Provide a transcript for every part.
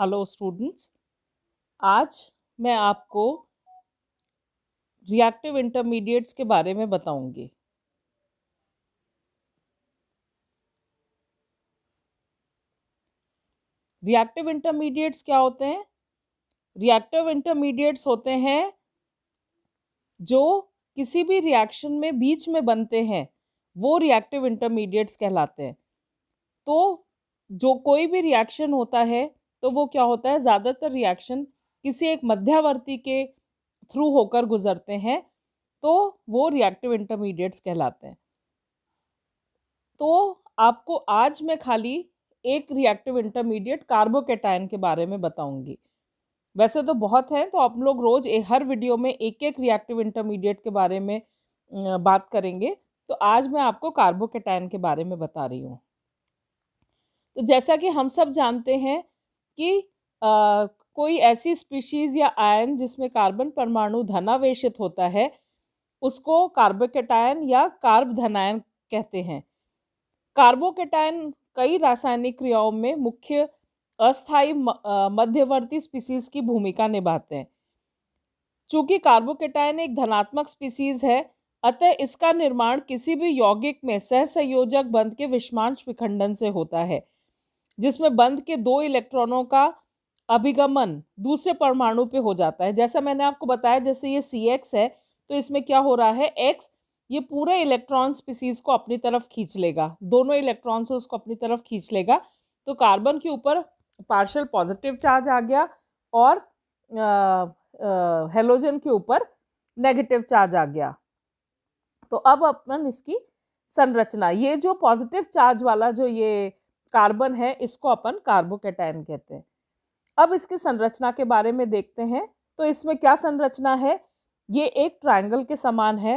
Hello students. आज मैं आपको रिएक्टिव इंटरमीडिएट्स के बारे में बताऊंगी। रिएक्टिव इंटरमीडिएट्स क्या होते हैं? रिएक्टिव इंटरमीडिएट्स होते हैं जो किसी भी रिएक्शन में बीच में बनते हैं, वो रिएक्टिव इंटरमीडिएट्स कहलाते हैं। तो जो कोई भी रिएक्शन होता है तो वो क्या होता है, ज़्यादातर रिएक्शन किसी एक मध्यवर्ती के थ्रू होकर गुजरते हैं, तो वो रिएक्टिव इंटरमीडिएट्स कहलाते हैं। तो आपको आज मैं खाली एक रिएक्टिव इंटरमीडिएट कार्बोकेटायन के बारे में बताऊंगी। वैसे तो बहुत हैं, तो आप लोग रोज हर वीडियो में एक एक रिएक्टिव इंटरमीडिएट के बारे में बात करेंगे। तो आज मैं आपको कार्बोकेटायन के बारे में बता रही हूँ। तो जैसा कि हम सब जानते हैं कि कोई ऐसी स्पीशीज या आयन जिसमें कार्बन परमाणु धनावेशित होता है, उसको कार्बोकेटायन या कार्ब धनायन कहते हैं। कार्बोकेटायन कई रासायनिक क्रियाओं में मुख्य अस्थायी मध्यवर्ती स्पीसीज की भूमिका निभाते हैं। चूंकि कार्बोकेटायन एक धनात्मक स्पीसीज है, अतः इसका निर्माण किसी भी यौगिक में सहसंयोजक बंध के विषमांश विखंडन से होता है, जिसमें बंध के 2 इलेक्ट्रॉनों का अभिगमन दूसरे परमाणु पे हो जाता है। जैसा मैंने आपको बताया, जैसे ये CX है, तो इसमें क्या हो रहा है, X ये पूरे इलेक्ट्रॉन स्पीसीज को अपनी तरफ खींच लेगा, दोनों इलेक्ट्रॉन से उसको अपनी तरफ खींच लेगा। तो कार्बन के ऊपर पार्शियल पॉजिटिव चार्ज आ गया और हेलोजन के ऊपर नेगेटिव चार्ज आ गया। तो अब अपन इसकी संरचना, ये जो पॉजिटिव चार्ज वाला जो ये कार्बन है, इसको अपन कार्बोकेटायन कहते हैं। अब इसकी संरचना के बारे में देखते हैं। तो इसमें क्या संरचना है, ये एक ट्रायंगल के समान है,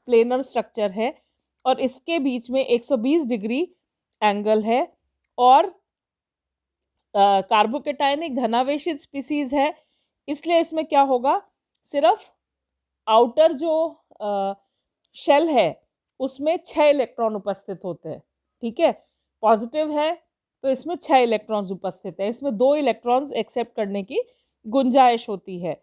प्लेनर स्ट्रक्चर है, और इसके बीच में 120 डिग्री एंगल है। और कार्बोकेटायन एक धनावेशित स्पीसीज है, इसलिए इसमें क्या होगा, सिर्फ आउटर जो शेल है उसमें 6 इलेक्ट्रॉन उपस्थित होते हैं। ठीक है, पॉजिटिव है तो इसमें 6 इलेक्ट्रॉन्स उपस्थित है, इसमें 2 इलेक्ट्रॉन्स एक्सेप्ट करने की गुंजाइश होती है।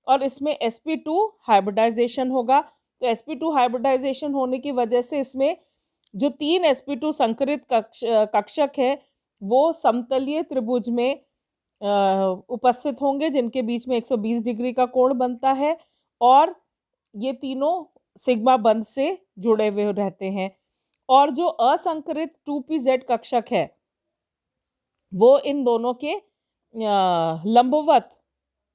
और इसमें sp2 हाइब्रिडाइजेशन होगा। तो sp2 हाइब्रिडाइजेशन होने की वजह से इसमें जो 3 sp2 संकरित कक्षक है वो समतलीय त्रिभुज में उपस्थित होंगे, जिनके बीच में 120 डिग्री का कोण बनता है, और ये तीनों सिग्मा बंध से जुड़े हुए रहते हैं। और जो असंकरित 2pz कक्षक है वो इन दोनों के लंबवत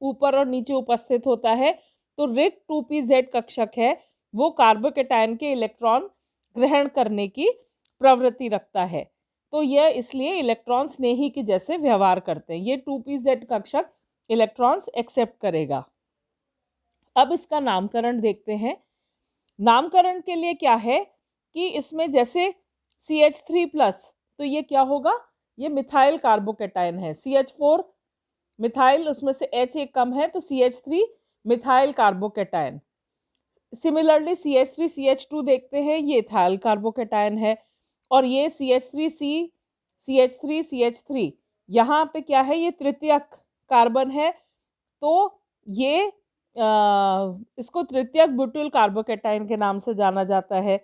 ऊपर और नीचे उपस्थित होता है। तो रिक्त 2pz कक्षक है वो कार्बोकेटायन के इलेक्ट्रॉन ग्रहण करने की प्रवृत्ति रखता है। तो यह इसलिए इलेक्ट्रॉन स्नेही के जैसे व्यवहार करते हैं। ये 2pz कक्षक इलेक्ट्रॉन्स एक्सेप्ट करेगा। अब इसका नामकरण देखते हैं। नामकरण के लिए क्या है कि इसमें जैसे CH3+, तो ये क्या होगा, ये मिथाइल कार्बोकेटायन है। CH4 मिथाइल, उसमें से H एक कम है, तो CH3 methyl carbocation. Similarly CH3 CH2 देखते हैं, ये इथाइल कार्बोकेटायन है। और ये CH3C CH3 CH3, यहाँ पे क्या है, ये तृतीयक कार्बन है। तो ये इसको तृतीयक ब्यूटाइल कार्बोकेटायन के नाम से जाना जाता है,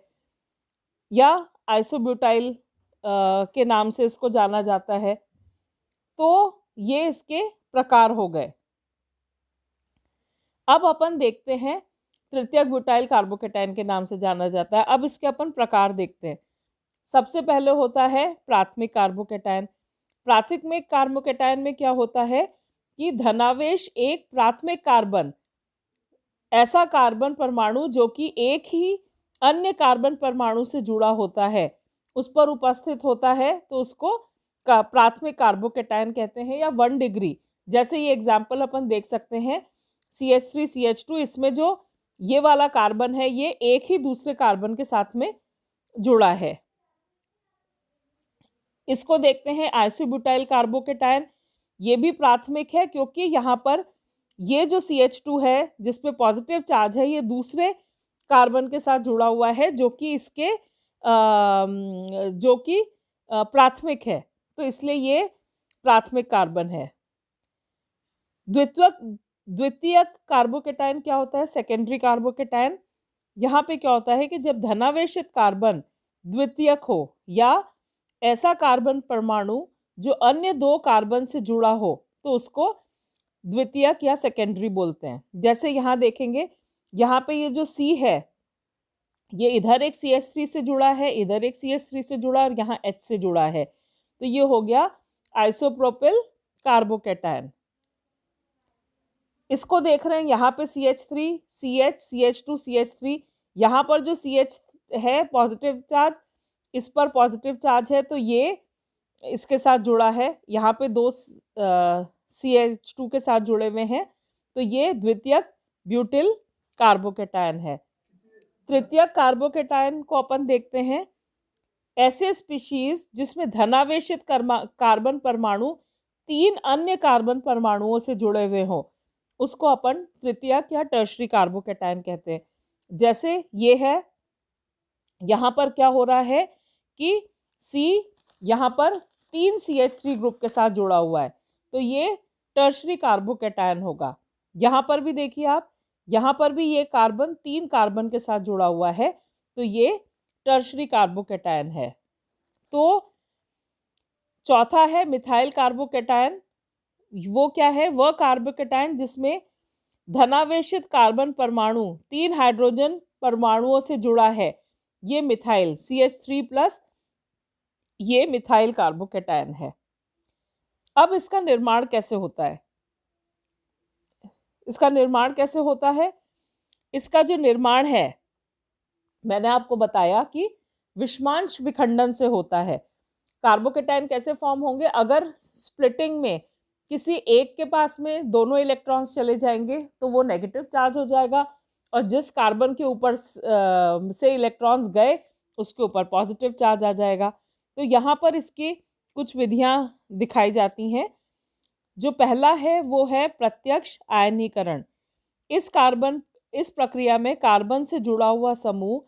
या आइसोब्यूटाइल के नाम से इसको जाना जाता है। तो ये इसके प्रकार हो गए। अब अपन देखते हैं, तृतीयक ब्यूटाइल कार्बोकेटायन के नाम से जाना जाता है। अब इसके अपन प्रकार देखते हैं। सबसे पहले होता है प्राथमिक कार्बोकेटायन। प्राथमिक कार्बोकेटायन में क्या होता है कि धनावेश एक प्राथमिक कार्बन, ऐसा कार्बन परमाणु जो कि एक ही अन्य कार्बन परमाणु से जुड़ा होता है, उस पर उपस्थित होता है, तो उसको प्राथमिक कार्बोकेटायन कहते हैं, या 1 डिग्री। जैसे ये एग्जाम्पल अपन देख सकते हैं, CH3 CH2, इसमें जो ये वाला कार्बन है ये एक ही दूसरे कार्बन के साथ में जुड़ा है। इसको देखते हैं आइसोब्यूटाइल कार्बोकेटायन। ये भी प्राथमिक है, क्योंकि यहाँ पर ये जो CH2 है जिसपे पॉजिटिव चार्ज है, ये दूसरे कार्बन के साथ जुड़ा हुआ है जो कि इसके प्राथमिक है, तो इसलिए ये प्राथमिक कार्बन है। द्वितीयक द्वितीयक कार्बोकेटायन क्या होता है? Secondary carbocation. यहाँ पे क्या होता है कि जब धनावेशित कार्बन द्वितीयक हो या ऐसा कार्बन परमाणु जो अन्य दो कार्बन से जुड़ा हो तो उसको द्वितीयक या सेकेंडरी बोलते हैं। जैसे यहाँ देखेंगे, यहाँ पे ये जो C है ये इधर एक CH3 से जुड़ा है, इधर एक CH3 से जुड़ा और यहाँ H से जुड़ा है, तो ये हो गया आइसोप्रोपिल कार्बोकेटायन। इसको देख रहे हैं यहाँ पे CH3 CH CH2 CH3, यहाँ पर जो CH है पॉजिटिव चार्ज, इस पर पॉजिटिव चार्ज है तो ये इसके साथ जुड़ा है, यहाँ पे दो CH2 के साथ जुड़े हुए हैं तो ये द्वितीयक ब्यूटिल कार्बोकेटायन है। तृतीयक कार्बोकेटायन को अपन देखते हैं, ऐसे स्पीशीज जिसमें धनावेशित कार्बन परमाणु 3 अन्य कार्बन परमाणुओं से जुड़े हुए हों उसको अपन तृतीयक या टर्शरी कार्बोकेटायन कहते हैं। जैसे ये है, यहाँ पर क्या हो रहा है कि C यहाँ पर 3 CH3 ग्रुप के साथ जुड़ा हुआ है तो ये टर्शरी कार्बोकेटायन होगा। यहाँ पर भी देखिए आप, यहाँ पर भी ये कार्बन 3 कार्बन के साथ जुड़ा हुआ है तो ये टर्शरी कार्बोकेटायन है। तो चौथा है मिथाइल कार्बोकेटायन। वो क्या है? वह कार्बोकेटायन जिसमें धनावेशित कार्बन परमाणु 3 हाइड्रोजन परमाणुओं से जुड़ा है, ये मिथाइल CH3+, ये मिथाइल कार्बोकेटायन है। अब इसका निर्माण कैसे होता है? इसका निर्माण कैसे होता है? इसका जो निर्माण है मैंने आपको बताया कि विषमांश विखंडन से होता है। कार्बोकेटायन कैसे फॉर्म होंगे? अगर स्प्लिटिंग में किसी एक के पास में दोनों इलेक्ट्रॉन्स चले जाएंगे तो वो नेगेटिव चार्ज हो जाएगा और जिस कार्बन के ऊपर से इलेक्ट्रॉन्स गए उसके ऊपर पॉजिटिव चार्ज आ जाएगा। तो यहाँ पर इसकी कुछ विधियाँ दिखाई जाती हैं। जो पहला है वो है प्रत्यक्ष आयनीकरण। इस प्रक्रिया में कार्बन से जुड़ा हुआ समूह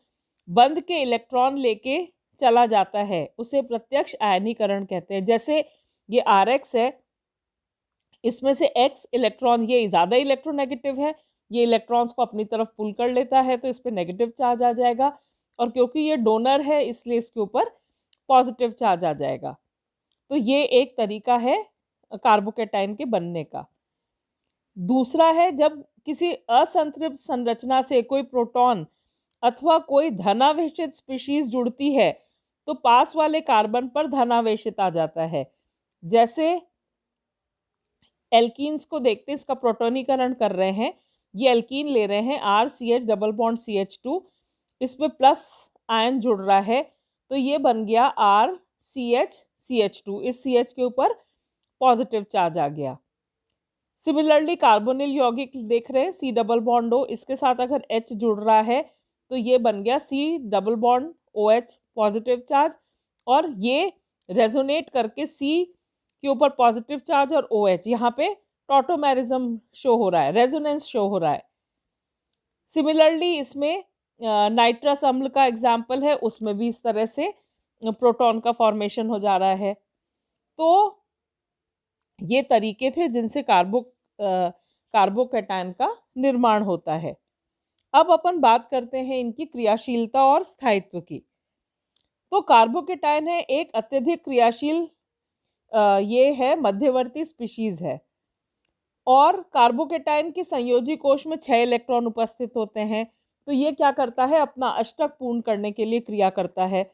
बंध के इलेक्ट्रॉन लेके चला जाता है, उसे प्रत्यक्ष आयनीकरण कहते हैं। जैसे ये RX है, इसमें से X इलेक्ट्रॉन, ये ज़्यादा इलेक्ट्रोनेगेटिव है, ये इलेक्ट्रॉन्स को अपनी तरफ पुल कर लेता है तो इस पर नेगेटिव चार्ज आ जाएगा और क्योंकि ये डोनर है इसलिए इसके ऊपर पॉजिटिव चार्ज आ जाएगा। तो ये एक तरीका है कार्बोकेटायन के बनने का। दूसरा है जब किसी असंतृप्त संरचना से कोई प्रोटॉन अथवा कोई धनावेशित स्पीशीज जुड़ती है तो पास वाले कार्बन पर धनावेशित आ जाता है। जैसे एल्कीन्स को देखते हैं, इसका प्रोटोनीकरण कर रहे हैं, ये एल्कीन ले रहे हैं RCH डबल बॉन्ड CH2, इसमें प्लस आयन जुड़ रहा है तो ये बन गया RCH CH2, इस CH के ऊपर पॉजिटिव चार्ज आ गया। सिमिलरली कार्बोनिल यौगिक देख रहे हैं C डबल बॉन्ड O, इसके साथ अगर H जुड़ रहा है तो ये बन गया C double bond OH positive charge और ये रेजोनेट करके C के ऊपर पॉजिटिव चार्ज और OH, यहाँ पे टॉटोमेरिज्म शो हो रहा है, रेजोनेंस शो हो रहा है। सिमिलरली इसमें नाइट्रस अम्ल का एग्जाम्पल है, उसमें भी इस तरह से प्रोटॉन का फॉर्मेशन हो जा रहा है। तो ये तरीके थे जिनसे कार्बोकेटायन का निर्माण होता है। अब अपन बात करते हैं इनकी क्रियाशीलता और स्थायित्व की। तो कार्बोकेटायन है एक अत्यधिक क्रियाशील ये है मध्यवर्ती स्पीशीज है और कार्बोकेटायन के संयोजी कोश में 6 इलेक्ट्रॉन उपस्थित होते हैं। तो ये क्या करता है? अपना अष्टक पूर्ण करने के लिए क्रिया करता है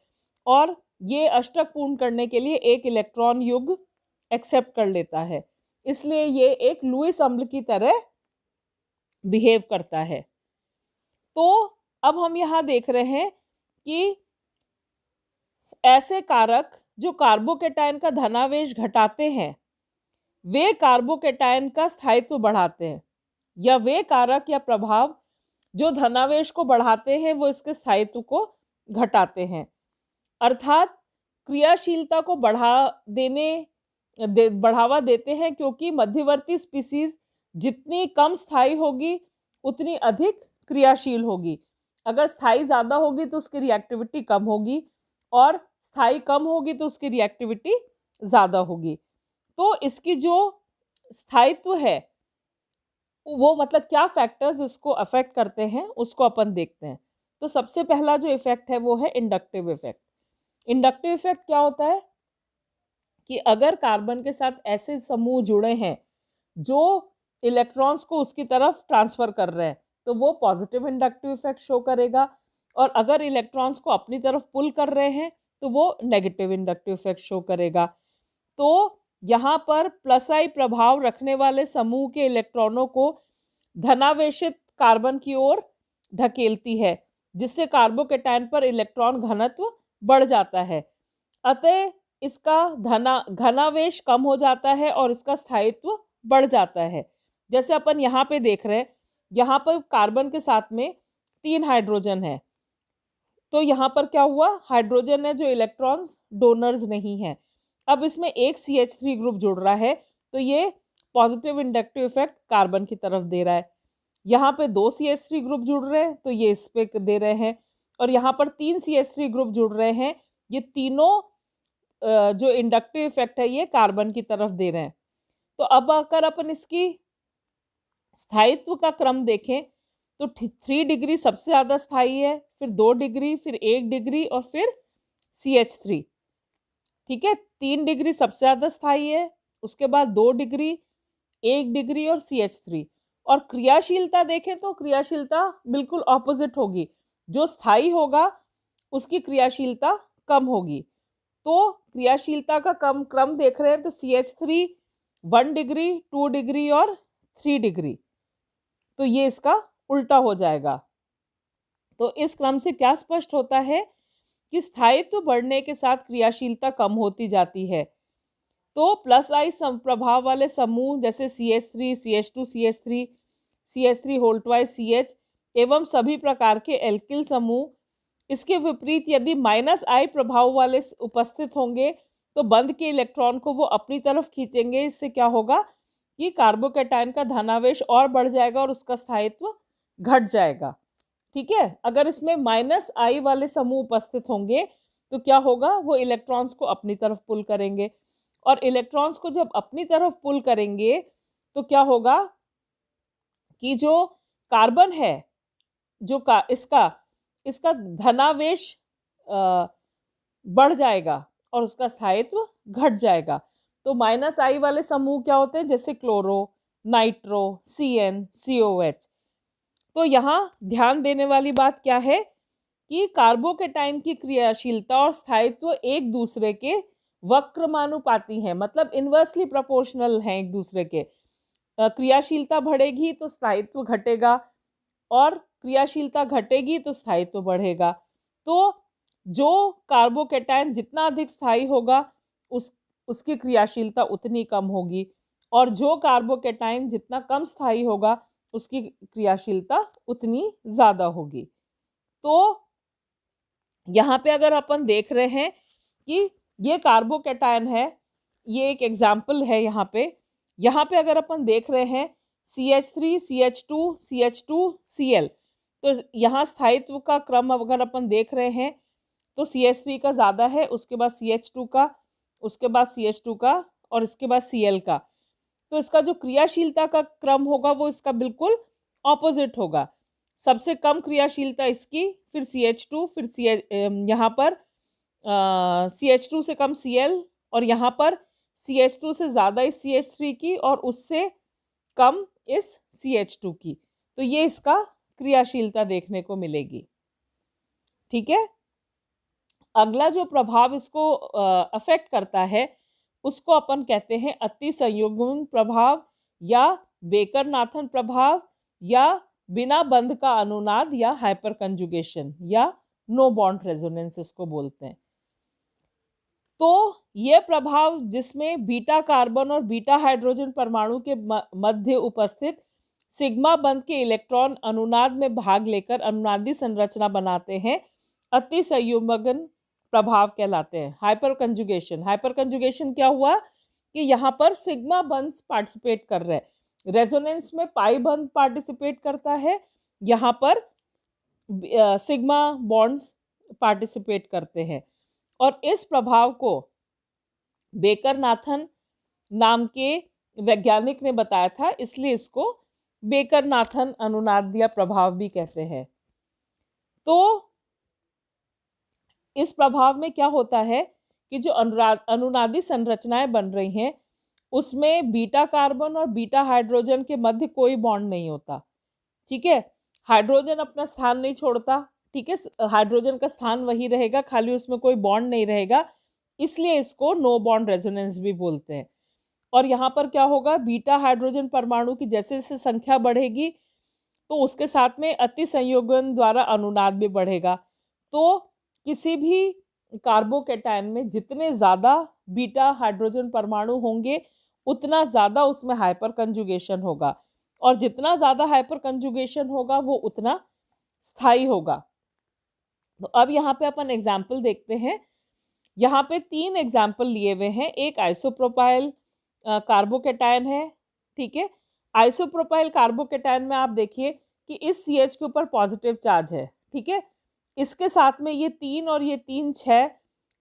और ये अष्टक पूर्ण करने के लिए एक इलेक्ट्रॉन युग्म एक्सेप्ट कर लेता है, इसलिए ये एक लुईस अम्ल की तरह बिहेव करता है। तो अब हम यहाँ देख रहे हैं कि ऐसे कारक जो कार्बोकेटायन का धनावेश घटाते हैं वे कार्बोकेटायन का स्थायित्व बढ़ाते हैं, या वे कारक या प्रभाव जो धनावेश को बढ़ाते हैं वो इसके स्थायित्व को घटाते हैं। अर्थात क्रियाशीलता को बढ़ावा देते हैं क्योंकि मध्यवर्ती स्पीसीज जितनी कम स्थायी होगी उतनी अधिक क्रियाशील होगी। अगर स्थायी ज़्यादा होगी तो उसकी रिएक्टिविटी कम होगी और स्थायी कम होगी तो उसकी रिएक्टिविटी ज़्यादा होगी। तो इसकी जो स्थायित्व है वो मतलब क्या फैक्टर्स इसको अफेक्ट करते हैं उसको अपन देखते हैं। तो सबसे पहला जो इफेक्ट है वो है इंडक्टिव इफेक्ट। इंडक्टिव इफेक्ट क्या होता है कि अगर कार्बन के साथ ऐसे समूह जुड़े हैं जो इलेक्ट्रॉन्स को उसकी तरफ ट्रांसफर कर रहे हैं तो वो पॉजिटिव इंडक्टिव इफेक्ट शो करेगा, और अगर इलेक्ट्रॉन्स को अपनी तरफ पुल कर रहे हैं तो वो नेगेटिव इंडक्टिव इफेक्ट शो करेगा। तो यहाँ पर प्लस आई प्रभाव रखने वाले समूह के इलेक्ट्रॉनों को धनावेशित कार्बन की ओर धकेलती है, जिससे कार्बोकेटायन पर इलेक्ट्रॉन घनत्व बढ़ जाता है। अतः इसका घनावेश कम हो जाता है और इसका स्थायित्व बढ़ जाता है। जैसे अपन यहाँ पे देख रहे हैं, यहाँ पर कार्बन के साथ में 3 हाइड्रोजन है, तो यहाँ पर क्या हुआ, हाइड्रोजन है जो इलेक्ट्रॉन्स डोनर्स नहीं है। अब इसमें एक CH3 ग्रुप जुड़ रहा है तो ये पॉजिटिव इंडक्टिव इफेक्ट कार्बन की तरफ दे रहा है। यहाँ पे 2 CH3 ग्रुप जुड़ रहे हैं तो ये इस पे दे रहे हैं, और यहाँ पर 3 CH3 ग्रुप जुड़ रहे हैं, ये तीनों जो इंडक्टिव इफेक्ट है ये कार्बन की तरफ दे रहे हैं। तो अब अगर अपन इसकी स्थायित्व का क्रम देखें तो 3 डिग्री सबसे ज्यादा स्थायी है, फिर 2 डिग्री, फिर 1 डिग्री और फिर CH3। ठीक है, 3 डिग्री सबसे ज्यादा स्थायी है, उसके बाद 2 डिग्री, 1 डिग्री और CH3। और क्रियाशीलता देखें तो क्रियाशीलता बिल्कुल ऑपोजिट होगी, जो स्थायी होगा उसकी क्रियाशीलता कम होगी। तो क्रियाशीलता का क्रम देख रहे हैं तो CH3 1 डिग्री, 2 डिग्री और 3 डिग्री, तो ये इसका उल्टा हो जाएगा। तो इस क्रम से क्या स्पष्ट होता है कि स्थायित्व बढ़ने के साथ क्रियाशीलता कम होती जाती है। तो प्लस आई प्रभाव वाले समूह जैसे CH3, CH2, CH3, CH3 whole twice CH एवं सभी प्रकार के एल्किल समूह, इसके विपरीत यदि माइनस आई प्रभाव वाले उपस्थित होंगे तो बंध के इलेक्ट्रॉन को वो अपनी तरफ खींचेंगे। इससे क्या होगा कि कार्बोकेटायन का धनावेश और बढ़ जाएगा और उसका स्थायित्व घट जाएगा। ठीक है, अगर इसमें माइनस आई वाले समूह उपस्थित होंगे तो क्या होगा, वो इलेक्ट्रॉन्स को अपनी तरफ पुल करेंगे, और इलेक्ट्रॉन्स को जब अपनी तरफ पुल करेंगे तो क्या होगा कि जो कार्बन है जो इसका धनावेश बढ़ जाएगा और उसका स्थायित्व घट जाएगा। तो माइनस आई वाले समूह क्या होते हैं, जैसे क्लोरो, नाइट्रो, CN, COH। तो यहाँ ध्यान देने वाली बात क्या है कि कार्बोकेटाइन की क्रियाशीलता और स्थायित्व एक दूसरे के वक्रमानुपाती हैं, मतलब इन्वर्सली प्रोपोर्शनल हैं एक दूसरे के। क्रियाशीलता बढ़ेगी तो स्थायित्व घटेगा, और क्रियाशीलता घटेगी तो स्थायित्व बढ़ेगा। तो जो कार्बोकेटाइन जितना अधिक स्थायी होगा उसकी क्रियाशीलता उतनी कम होगी, और जो कार्बोकेटाइन जितना कम स्थायी होगा उसकी क्रियाशीलता उतनी ज्यादा होगी। तो यहाँ पे अगर अपन देख रहे हैं कि ये कार्बोकेटाइन है, ये एक एग्जाम्पल है। यहाँ पे अगर अपन देख रहे हैं CH3, CH2, CH2, Cl, तो यहाँ स्थायित्व का क्रम अगर अपन देख रहे हैं तो CH3 का ज़्यादा है, उसके बाद CH2 का, उसके बाद CH2 का और इसके बाद Cl का। तो इसका जो क्रियाशीलता का क्रम होगा वो इसका बिल्कुल ऑपोजिट होगा। सबसे कम क्रियाशीलता इसकी, फिर CH2, फिर यहाँ पर CH2 से कम Cl, और यहाँ पर CH2 से ज़्यादा इस CH3 की और उससे कम इस CH2 की। तो ये इसका क्रियाशीलता देखने को मिलेगी। ठीक है, अगला जो प्रभाव इसको अफेक्ट करता है उसको अपन कहते हैं अति संयुग्मन प्रभाव या बेकर-नाथन प्रभाव या बिना बंध का अनुनाद या हाइपर कंजुगेशन या नो बॉन्ड रेजोनेंस इसको बोलते हैं। तो यह प्रभाव जिसमें बीटा कार्बन और बीटा हाइड्रोजन परमाणु के मध्य उपस्थित सिग्मा बंध के इलेक्ट्रॉन अनुनाद में भाग लेकर अनुनादी संरचना बनाते हैं, अति संयुग्मन प्रभाव कहलाते हैं। हाइपर कंजुगेशन क्या हुआ कि यहाँ पर सिग्मा बंध पार्टिसिपेट कर रहे हैं, रेजोनेंस में पाई बंध पार्टिसिपेट करता है, यहाँ पर सिग्मा बॉन्ड्स पार्टिसिपेट करते हैं। और इस प्रभाव को बेकर-नाथन नाम के वैज्ञानिक ने बताया था, इसलिए इसको बेकर-नाथन अनुनाद या प्रभाव भी कहते हैं। तो इस प्रभाव में क्या होता है कि जो अनुनादी संरचनाएं बन रही हैं उसमें बीटा कार्बन और बीटा हाइड्रोजन के मध्य कोई बॉन्ड नहीं होता। ठीक है, हाइड्रोजन अपना स्थान नहीं छोड़ता। ठीक है, हाइड्रोजन का स्थान वही रहेगा, खाली उसमें कोई बॉन्ड नहीं रहेगा, इसलिए इसको नो बॉन्ड रेजोनेंस भी बोलते हैं। और यहाँ पर क्या होगा, बीटा हाइड्रोजन परमाणु की जैसे जैसे संख्या बढ़ेगी तो उसके साथ में अति संयोजन द्वारा अनुनाद भी बढ़ेगा। तो किसी भी कार्बोकैटायन में जितने ज्यादा बीटा हाइड्रोजन परमाणु होंगे उतना ज्यादा उसमें हाइपर कंजुगेशन होगा, और जितना ज्यादा हाइपर कंजुगेशन होगा वो उतना स्थायी होगा। तो अब यहाँ पे अपन एग्जाम्पल देखते हैं। यहाँ पे 3 एग्जाम्पल लिए हुए हैं। एक आइसोप्रोपाइल कार्बोकैटायन है। ठीक है, आइसोप्रोपाइल कार्बोकैटायन में आप देखिए कि इस CH के ऊपर पॉजिटिव चार्ज है। ठीक है, इसके साथ में ये 3 और ये 3 6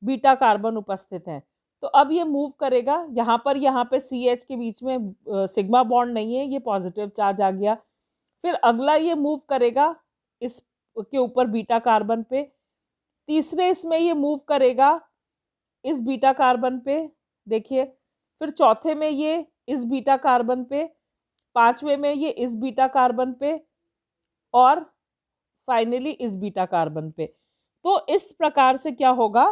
बीटा कार्बन उपस्थित हैं। तो अब ये मूव करेगा, यहाँ पे CH के बीच में सिग्मा बॉन्ड नहीं है, ये पॉजिटिव चार्ज आ गया। फिर अगला ये मूव करेगा इस के ऊपर बीटा कार्बन पे, तीसरे इसमें ये मूव करेगा इस बीटा कार्बन पे, देखिए, फिर चौथे में ये इस बीटा कार्बन पे, पांचवे में ये इस बीटा कार्बन पे, और फाइनली इस बीटा कार्बन पे। तो इस प्रकार से क्या होगा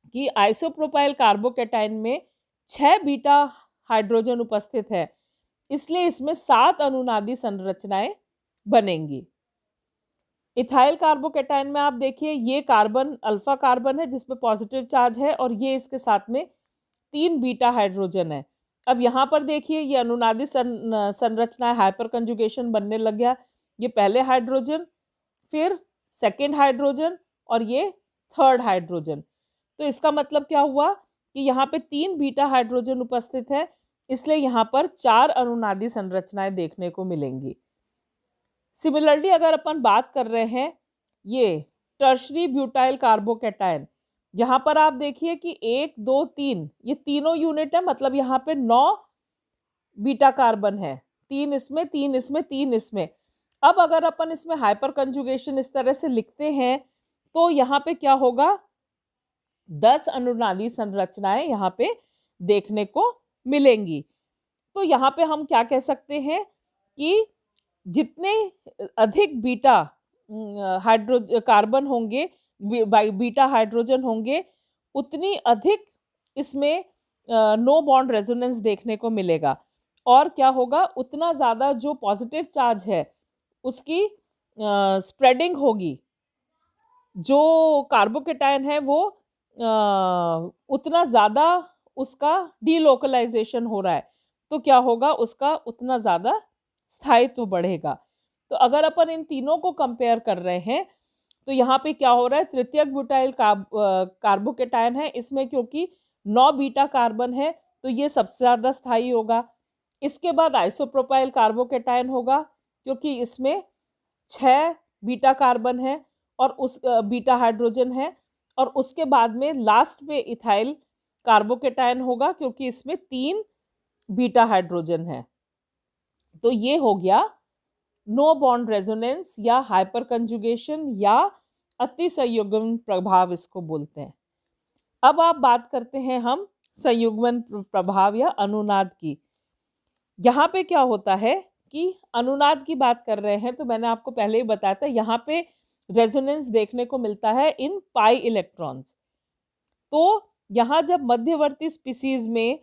कि आइसोप्रोपाइल कार्बोकैटायन में 6 बीटा हाइड्रोजन उपस्थित है, इसलिए इसमें 7 अनुनादी संरचनाएं बनेंगी। इथाइल कार्बोकैटायन में आप देखिए ये कार्बन अल्फा कार्बन है जिसमें पॉजिटिव चार्ज है, और ये इसके साथ में 3 बीटा हाइड्रोजन है। अब यहाँ पर देखिए ये अनुनादी संरचना हाइपर कंजुगेशन बनने लग गया। ये पहले हाइड्रोजन, फिर सेकेंड हाइड्रोजन, और ये थर्ड हाइड्रोजन। तो इसका मतलब क्या हुआ कि यहाँ पे 3 बीटा हाइड्रोजन उपस्थित है, इसलिए यहाँ पर 4 अनुनादी संरचनाएं देखने को मिलेंगी। सिमिलरली अगर अपन बात कर रहे हैं ये टर्शरी ब्यूटाइल कार्बोकैटायन, यहाँ पर आप देखिए कि 1 2 3 ये तीनों यूनिट है, मतलब यहाँ पे 9 बीटा कार्बन है, 3 इसमें 3 इसमें 3 इसमें। अब अगर अपन इसमें हाइपर कंजुगेशन इस तरह से लिखते हैं तो यहाँ पे क्या होगा, 10 अनुनादी संरचनाएं यहाँ पे देखने को मिलेंगी। तो यहाँ पे हम क्या कह सकते हैं कि जितने अधिक बीटा कार्बन होंगे, बीटा हाइड्रोजन होंगे, उतनी अधिक इसमें नो बॉन्ड रेजोनेंस देखने को मिलेगा, और क्या होगा, उतना ज़्यादा जो पॉजिटिव चार्ज है उसकी स्प्रेडिंग होगी। जो कार्बोकैटायन है वो उतना ज़्यादा उसका डीलोकलाइजेशन हो रहा है, तो क्या होगा, उसका उतना ज़्यादा स्थायित्व बढ़ेगा। तो अगर अपन इन तीनों को कंपेयर कर रहे हैं तो यहाँ पे क्या हो रहा है, तृतीयक ब्यूटाइल कार्बोकैटायन है, इसमें क्योंकि 9 बीटा कार्बन है तो ये सबसे ज़्यादा स्थायी होगा। इसके बाद आइसोप्रोपाइल कार्बोकैटायन होगा क्योंकि इसमें 6 बीटा कार्बन है और उस बीटा हाइड्रोजन है, और उसके बाद में लास्ट पे इथाइल कार्बोकैटायन होगा क्योंकि इसमें 3 बीटा हाइड्रोजन है। तो ये हो गया नो बॉन्ड रेजोनेंस या हाइपर कंजुगेशन या अति संयुग्मन प्रभाव इसको बोलते हैं। अब आप बात करते हैं हम संयुग्मन प्रभाव या अनुनाद की। यहाँ पे क्या होता है कि अनुनाद की बात कर रहे हैं तो मैंने आपको पहले ही बताया था, यहाँ पे रेजोनेंस देखने को मिलता है इन पाई इलेक्ट्रॉन्स। तो यहाँ जब मध्यवर्ती स्पीसीज में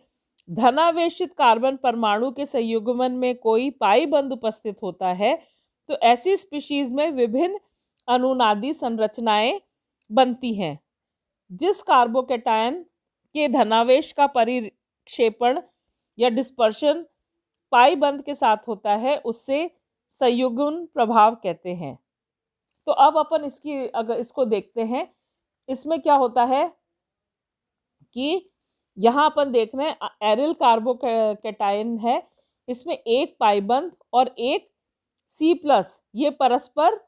धनावेशित कार्बन परमाणु के संयुग्मन में कोई पाई बंध उपस्थित होता है तो ऐसी स्पीशीज में विभिन्न अनुनादी संरचनाएं बनती हैं। जिस कार्बोकैटायन के धनावेश का परिक्षेपण या डिस्पर्शन पाई बंध के साथ होता है उससे संयुग्मन प्रभाव कहते हैं। तो अब अपन अगर इसको देखते हैं, इसमें क्या होता है कि यहाँ अपन देख रहे हैं एरिल कार्बोकैटायन है, इसमें एक पाई बंध और एक C+ ये परस्पर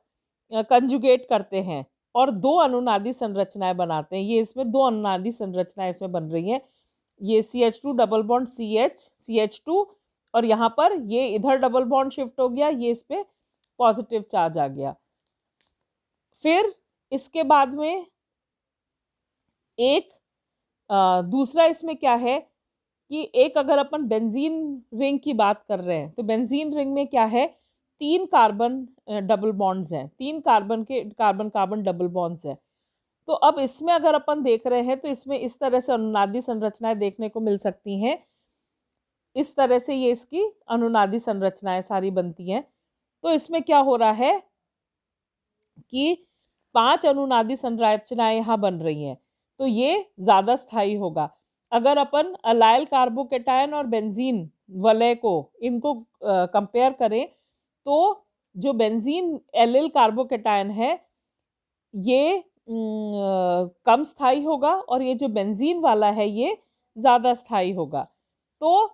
कंजुगेट करते हैं और 2 अनुनादी संरचनाएं बनाते हैं। ये इसमें 2 अनुनादी संरचनाएं इसमें बन रही हैं, ये CH2 double bond CH CH2 और यहाँ पर ये इधर डबल बॉन्ड शिफ्ट हो गया, ये इस पे पॉजिटिव चार्ज आ गया। फिर इसके बाद में एक दूसरा इसमें क्या है कि एक अगर अपन बेंजीन रिंग की बात कर रहे हैं तो बेंजीन रिंग में क्या है, 3 कार्बन डबल बॉन्ड्स हैं, 3 कार्बन के कार्बन कार्बन डबल बॉन्ड्स हैं। तो अब इसमें अगर अपन देख रहे हैं तो इसमें इस तरह से अनुनादी संरचनाएं देखने को मिल सकती हैं। इस तरह से ये इसकी अनुनादी संरचनाएं सारी बनती हैं। तो इसमें क्या हो रहा है कि 5 अनुनादी संरचनाएं यहाँ बन रही हैं, तो ये ज़्यादा स्थायी होगा। अगर अपन अलाइल कार्बोकेटायन और बेंजीन वलय को इनको कंपेयर करें तो जो बेंजीन एलिल कार्बोकेटायन है ये कम स्थायी होगा और ये जो बेंजीन वाला है ये ज़्यादा स्थायी होगा। तो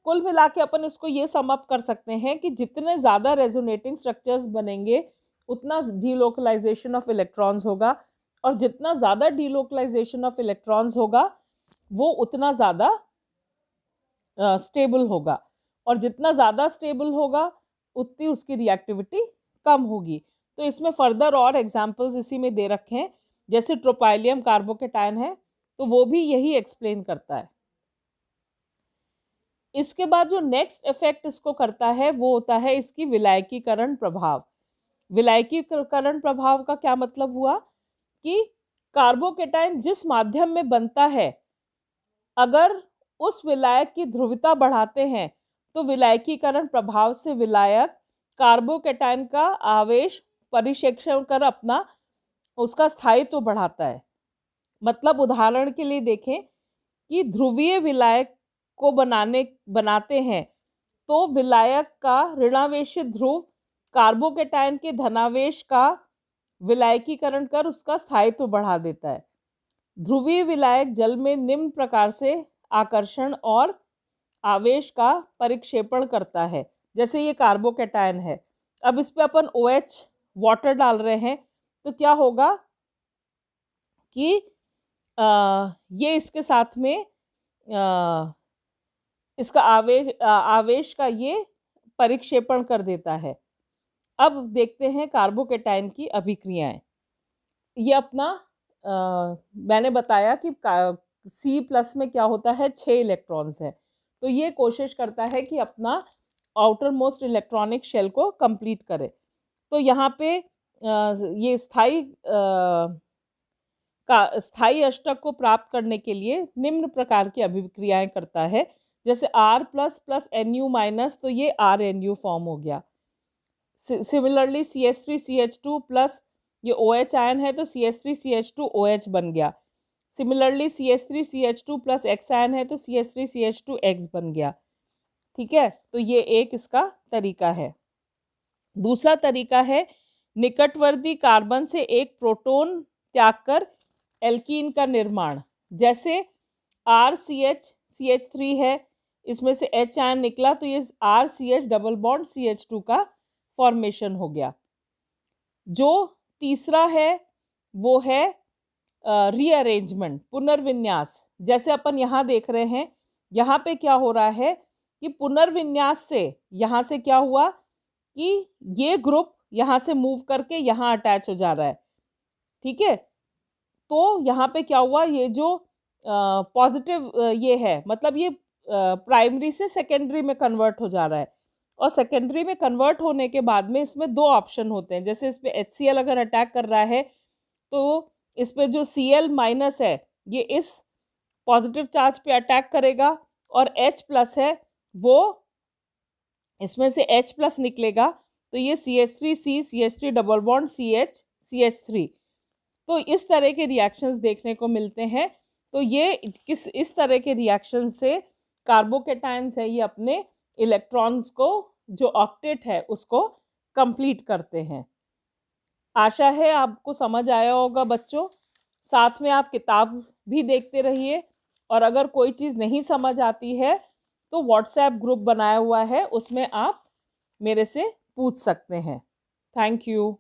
कुल मिला के अपन इसको ये सम अप कर सकते हैं कि जितने ज़्यादा रेजोनेटिंग स्ट्रक्चर्स बनेंगे उतना डीलोकलाइजेशन ऑफ इलेक्ट्रॉन्स होगा, और जितना ज़्यादा डीलोकलाइजेशन ऑफ इलेक्ट्रॉन्स होगा वो उतना ज़्यादा स्टेबल होगा, और जितना ज़्यादा स्टेबल होगा उतनी उसकी रिएक्टिविटी कम होगी। तो इसमें फर्दर और एग्जाम्पल्स इसी में दे रखे हैं, जैसे ट्रोपाइलियम कार्बोकेटायन है तो वो भी यही एक्सप्लेन करता है। इसके बाद जो नेक्स्ट इफेक्ट इसको करता है वो होता है इसकी विलायकीकरण प्रभाव। विलायकीकरण प्रभाव का क्या मतलब हुआ कि कार्बोकेटायन जिस माध्यम में बनता है अगर उस विलायक की ध्रुवीयता बढ़ाते हैं तो विलायकीकरण प्रभाव से विलायक कार्बोकेटायन का आवेश परिक्षेपण कर अपना उसका स्थायित्व बढ़ाता है। मतलब उदाहरण के लिए देखें कि ध्रुवीय विलायक को बनाते हैं तो विलायक का ऋणावेशित ध्रुव कार्बोकेटायन के धनावेश का विलायकीकरण कर उसका स्थायित्व बढ़ा देता है। ध्रुवीय विलायक जल में निम्न प्रकार से आकर्षण और आवेश का परिक्षेपण करता है, जैसे ये कार्बोकेटायन है। अब इस पे अपन OH वाटर डाल रहे हैं तो क्या होगा कि ये इसके साथ में इसका आवेश का ये परिक्षेपण कर देता है। अब देखते हैं कार्बोकेटायन की अभिक्रियाएं। ये अपना मैंने बताया कि C+ में क्या होता है, 6 इलेक्ट्रॉन्स है, तो ये कोशिश करता है कि अपना आउटर मोस्ट इलेक्ट्रॉनिक शेल को कंप्लीट करे। तो यहाँ पे ये स्थायी अष्टक को प्राप्त करने के लिए निम्न प्रकार की अभिक्रियाएं करता है, जैसे R+ + Nu- तो ये RNu फॉर्म हो गया। सिमिलरली CH3CH2 प्लस ये OH आयन है तो CH3CH2OH बन गया। Similarly CH3CH2 plus X ion है तो CH3CH2X बन गया। ठीक है, तो ये एक इसका तरीका है। दूसरा तरीका है निकटवर्ती कार्बन से एक प्रोटॉन त्याग कर एल्कीन का निर्माण। जैसे RCH CH3 है, इसमें से H आयन निकला तो ये RCH डबल बॉन्ड CH2 का फॉर्मेशन हो गया। जो तीसरा है वो है रीअरेंजमेंट, पुनर्विन्यास। जैसे अपन यहाँ देख रहे हैं, यहाँ पे क्या हो रहा है कि पुनर्विन्यास से यहाँ से क्या हुआ कि ये ग्रुप यहाँ से मूव करके यहाँ अटैच हो जा रहा है। ठीक है, तो यहाँ पे क्या हुआ, ये जो पॉजिटिव ये है, मतलब ये प्राइमरी से सेकेंडरी में कन्वर्ट हो जा रहा है, और सेकेंडरी में कन्वर्ट होने के बाद में इसमें 2 ऑप्शन होते हैं। जैसे इस पे HCl अगर अटैक कर रहा है तो इस पे जो Cl- है ये इस पॉजिटिव चार्ज पे अटैक करेगा, और H+ है वो इसमें से H+ निकलेगा तो ये CH3C CH3 double bond CH CH3। तो इस तरह के रिएक्शंस देखने को मिलते हैं। तो ये इस तरह के रिएक्शन से कार्बोकेटायंस है ये अपने इलेक्ट्रॉन्स को जो ऑक्टेट है उसको कंप्लीट करते हैं। आशा है आपको समझ आया होगा बच्चों। साथ में आप किताब भी देखते रहिए, और अगर कोई चीज़ नहीं समझ आती है तो व्हाट्सएप ग्रुप बनाया हुआ है, उसमें आप मेरे से पूछ सकते हैं। Thank you.